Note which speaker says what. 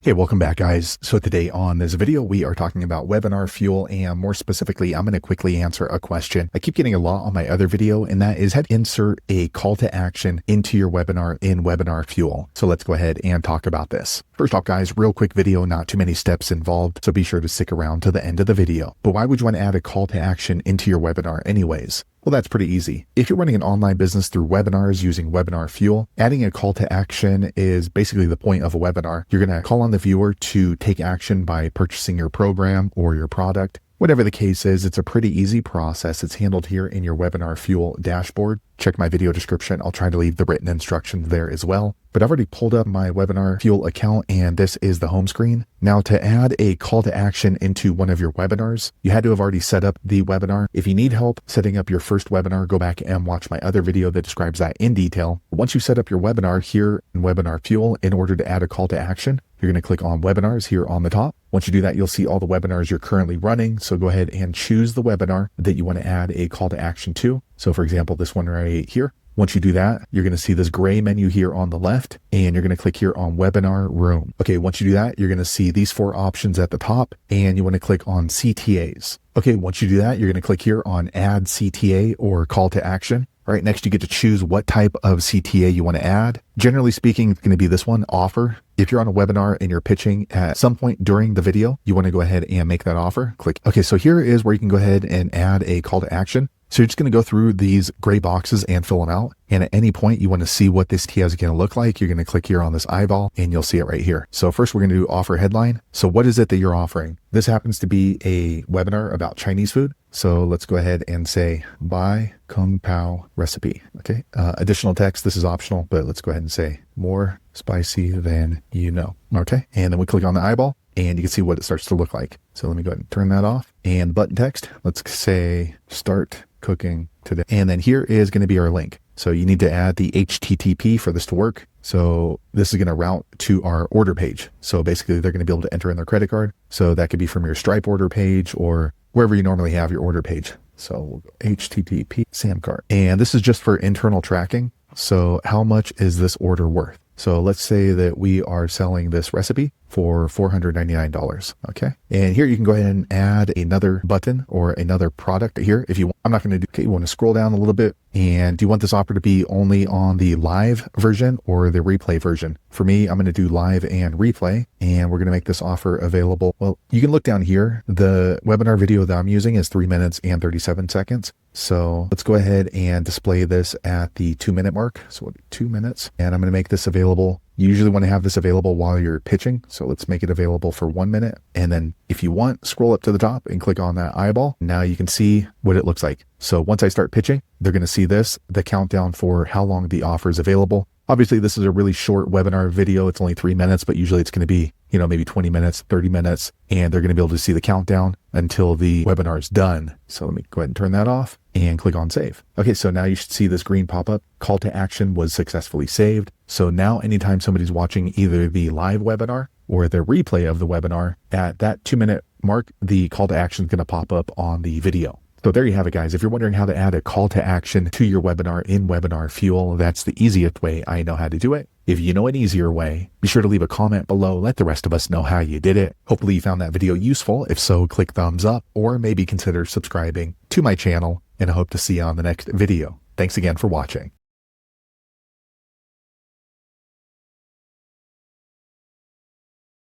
Speaker 1: Hey, welcome back, guys. So today on this video, we are talking about WebinarFuel, and more specifically, I'm going to quickly answer a question I keep getting a lot on my other video, and that is how to insert a call to action into your webinar in WebinarFuel. So let's go ahead and talk about this. First off, guys, real quick video, not too many steps involved, so be sure to stick around to the end of the video. But why would you want to add a call to action into your webinar anyways? Well, that's pretty easy. If you're running an online business through webinars using WebinarFuel, adding a call to action is basically the point of a webinar. You're going to call on the viewer to take action by purchasing your program or your product. Whatever the case is, it's a pretty easy process. It's handled here in your WebinarFuel dashboard. Check my video description. I'll try to leave the written instructions there as well. But I've already pulled up my WebinarFuel account, and this is the home screen. Now, to add a call to action into one of your webinars, you had to have already set up the webinar. If you need help setting up your first webinar, go back and watch my other video that describes that in detail. Once you set up your webinar here in WebinarFuel, in order to add a call to action, you're going to click on webinars here on the top. Once you do that, you'll see all the webinars you're currently running. So go ahead and choose the webinar that you want to add a call to action to. So for example, this one right here. Once you do that, you're going to see this gray menu here on the left, and you're going to click here on Webinar Room. Okay, once you do that, you're going to see these four options at the top, and you want to click on CTAs. Okay, once you do that, you're going to click here on Add CTA or Call to Action. All right, next you get to choose what type of CTA you want to add. Generally speaking, it's going to be this one, offer. If you're on a webinar and you're pitching at some point during the video, you want to go ahead and make that offer. Click. Okay, so here is where you can go ahead and add a call to action. So you're just going to go through these gray boxes and fill them out. And at any point you want to see what this TA is going to look like, you're going to click here on this eyeball and you'll see it right here. So first we're going to do offer headline. So what is it that you're offering? This happens to be a webinar about Chinese food. So let's go ahead and say buy Kung Pao recipe. Okay. Additional text. This is optional, but let's go ahead and say more spicy than you know. Okay. And then we click on the eyeball and you can see what it starts to look like. So let me go ahead and turn that off. And button text, let's say start cooking today. And then here is going to be our link. So you need to add the HTTP for this to work. So this is going to route to our order page. So basically they're going to be able to enter in their credit card. So that could be from your Stripe order page or wherever you normally have your order page. So we'll go HTTP Samcart. And this is just for internal tracking. So how much is this order worth? So let's say that we are selling this recipe for $499. Okay. And here you can go ahead and add another button or another product here. If you want, I'm not going to do, okay, you want to scroll down a little bit. And do you want this offer to be only on the live version or the replay version? For me, I'm going to do live and replay, and we're going to make this offer available. Well, you can look down here. The webinar video that I'm using is 3 minutes and 37 seconds. So let's go ahead and display this at the 2-minute mark. So we'll do 2 minutes, and I'm going to make this available. You usually want to have this available while you're pitching. So let's make it available for 1 minute. And then if you want, scroll up to the top and click on that eyeball. Now you can see what it looks like. So once I start pitching, they're going to see this, the countdown for how long the offer is available. Obviously, this is a really short webinar video. It's only 3 minutes, but usually it's going to be, maybe 20 minutes, 30 minutes, and they're going to be able to see the countdown until the webinar is done. So let me go ahead and turn that off and click on save. Okay, so now you should see this green pop up. Call to action was successfully saved. So now anytime somebody's watching either the live webinar or the replay of the webinar, at that 2-minute mark, the call to action is going to pop up on the video. So there you have it, guys. If you're wondering how to add a call to action to your webinar in WebinarFuel, that's the easiest way I know how to do it. If you know an easier way, be sure to leave a comment below. Let the rest of us know how you did it. Hopefully you found that video useful. If so, click thumbs up or maybe consider subscribing to my channel, and I hope to see you on the next video. Thanks again for watching.